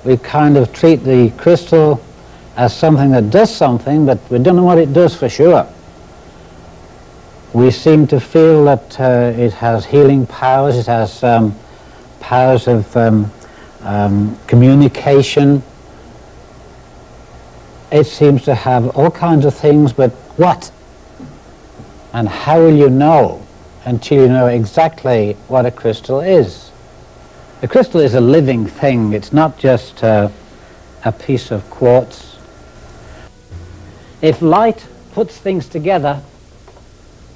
we kind of treat the crystal as something that does something, but we don't know what it does for sure. We seem to feel that it has healing powers, it has powers of communication. It seems to have all kinds of things, but what? And how will you know until you know exactly what a crystal is? A crystal is a living thing. It's not just a piece of quartz. If light puts things together,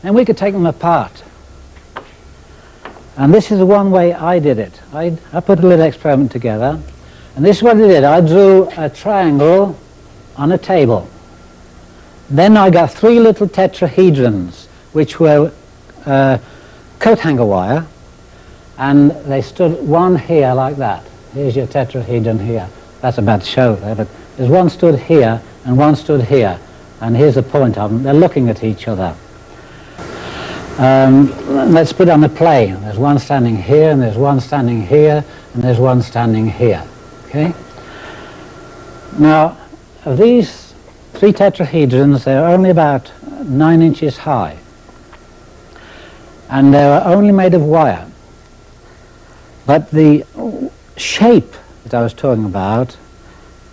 then we could take them apart. And this is one way I did it. I put a little experiment together, and this is what I did. I drew a triangle on a table. Then I got 3 little tetrahedrons, which were coat hanger wire, and they stood one here like that. Here's your tetrahedron here. That's about to show there, but there's one stood here and one stood here, and here's the point of them. They're looking at each other. Let's put it on a plane. There's one standing here, and there's one standing here, and there's one standing here. Okay? Now, of these 3 tetrahedrons, they're only about 9 inches high, and they were only made of wire. But the shape that I was talking about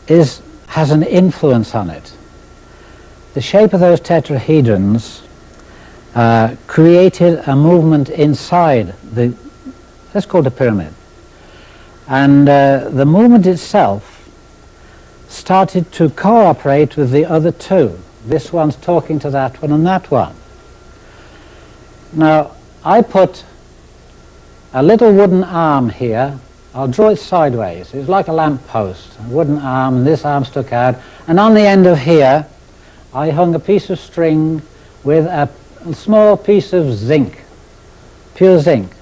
has an influence on it. The shape of those tetrahedrons created a movement inside let's call it a pyramid. And the movement itself started to cooperate with the other 2. This one's talking to that one and that one. Now, I put a little wooden arm here. I'll draw it sideways. It's like a lamp post, a wooden arm, and this arm stuck out. And on the end of here, I hung a piece of string with a small piece of zinc, pure zinc,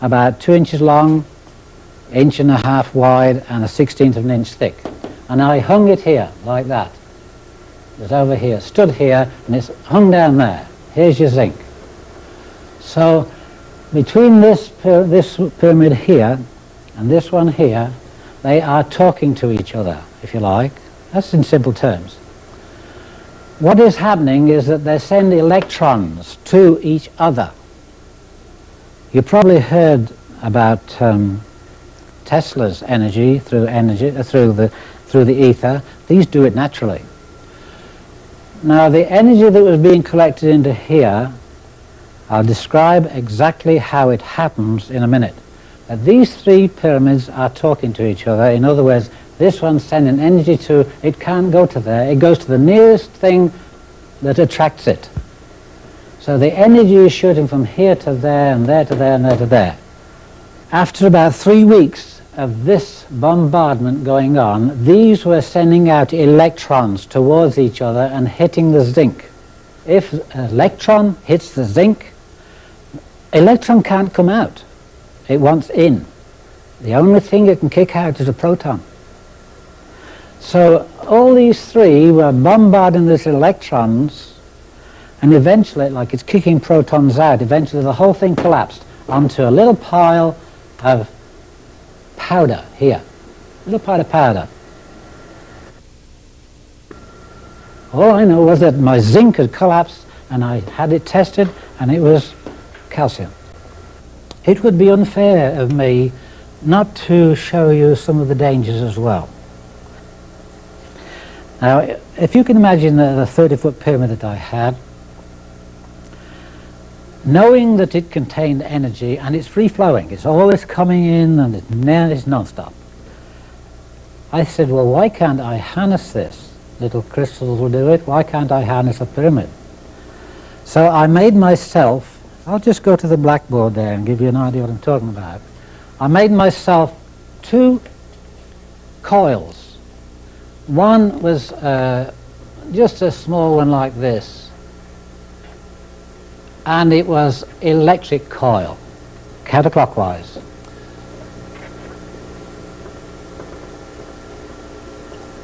about 2 inches long, 1.5 inches wide, and 1/16 of an inch thick. And I hung it here, like that. It's over here, stood here, and it's hung down there. Here's your zinc. So between this pyramid here and this one here, they are talking to each other, if you like. That's in simple terms. What is happening is that they send electrons to each other. You probably heard about Tesla's energy through the ether. These do it naturally. Now, the energy that was being collected into here, I'll describe exactly how it happens in a minute. But these 3 pyramids are talking to each other. In other words, this one's sending energy to, it can't go to there, it goes to the nearest thing that attracts it. So the energy is shooting from here to there, and there to there, and there to there. After about 3 weeks of this bombardment going on, these were sending out electrons towards each other and hitting the zinc. If an electron hits the zinc, electron can't come out. It wants in. The only thing it can kick out is a proton. So all these 3 were bombarding these electrons, and eventually, like it's kicking protons out, eventually the whole thing collapsed onto a little pile of powder here. A little pile of powder. All I know was that my zinc had collapsed, and I had it tested, and it was calcium. It would be unfair of me not to show you some of the dangers as well. Now, if you can imagine the 30-foot pyramid that I had, knowing that it contained energy, and it's free-flowing, it's always coming in, and it's non-stop. I said, well, why can't I harness this? Little crystals will do it. Why can't I harness a pyramid? So I made myself, I'll just go to the blackboard there and give you an idea what I'm talking about. I made myself 2 coils. One was just a small one like this, and it was electric coil, counterclockwise.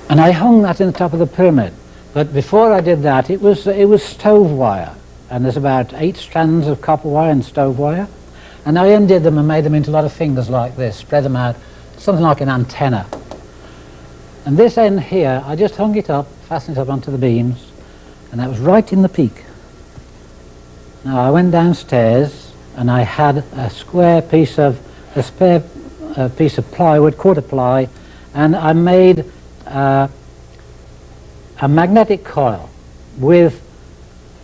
And I hung that in the top of the pyramid. But before I did that, it was stove wire, and there's about 8 strands of copper wire and stove wire. And I undid them and made them into a lot of fingers like this, spread them out, something like an antenna. And this end here, I just hung it up, fastened it up onto the beams, and that was right in the peak. Now I went downstairs and I had a spare piece of plywood, quarter ply, and I made a magnetic coil with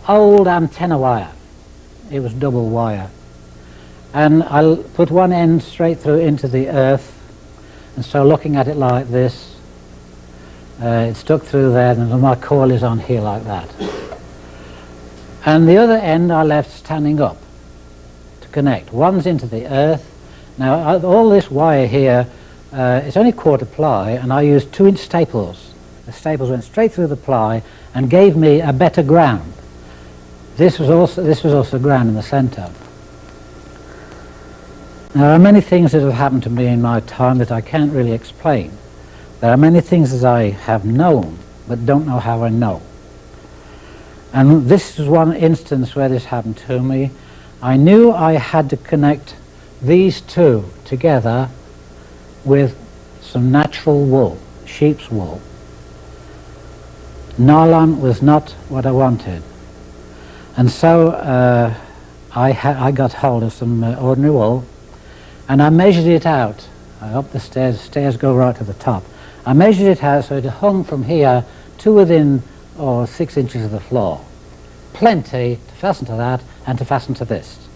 old antenna wire. It was double wire. And I put one end straight through into the earth, and so looking at it like this, it stuck through there, and my coil is on here like that. And the other end I left standing up to connect. One's into the earth. Now all this wire here, it's only quarter ply, and I used 2-inch staples. The staples went straight through the ply and gave me a better ground. This was also ground in the centre. Now, there are many things that have happened to me in my time that I can't really explain. There are many things that I have known, but don't know how I know. And this is one instance where this happened to me. I knew I had to connect these two together with some natural wool, sheep's wool. Nylon was not what I wanted. And so I got hold of some ordinary wool, and I measured it out. Up the stairs go right to the top. I measured it out so it hung from here to within 6 inches of the floor. Plenty to fasten to that and to fasten to this.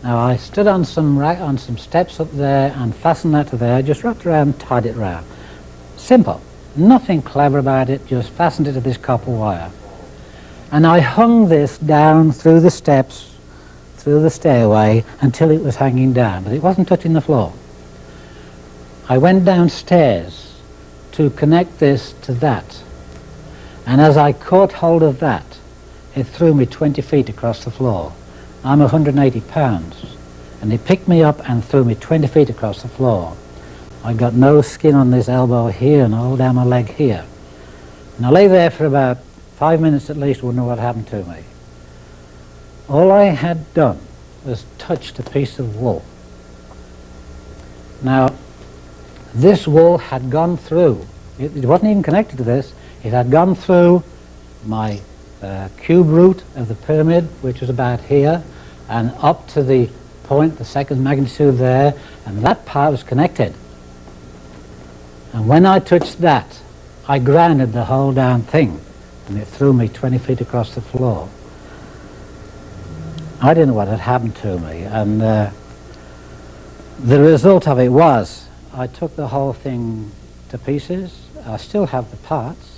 Now I stood on some steps up there and fastened that to there, just wrapped around and tied it round. Simple. Nothing clever about it, just fastened it to this copper wire. And I hung this down through the steps, through the stairway, until it was hanging down, but it wasn't touching the floor. I went downstairs to connect this to that, and as I caught hold of that, it threw me 20 feet across the floor. I'm 180 pounds, and it picked me up and threw me 20 feet across the floor. I got no skin on this elbow here and all down my leg here. And I lay there for about 5 minutes at least, wouldn't know what happened to me. All I had done was touched a piece of wool. Now, this wool had gone through, it wasn't even connected to this, it had gone through my cube root of the pyramid, which was about here, and up to the point, the second magnitude there, and that part was connected. And when I touched that, I grounded the whole damn thing, and it threw me 20 feet across the floor. I didn't know what had happened to me, and the result of it was I took the whole thing to pieces. I still have the parts,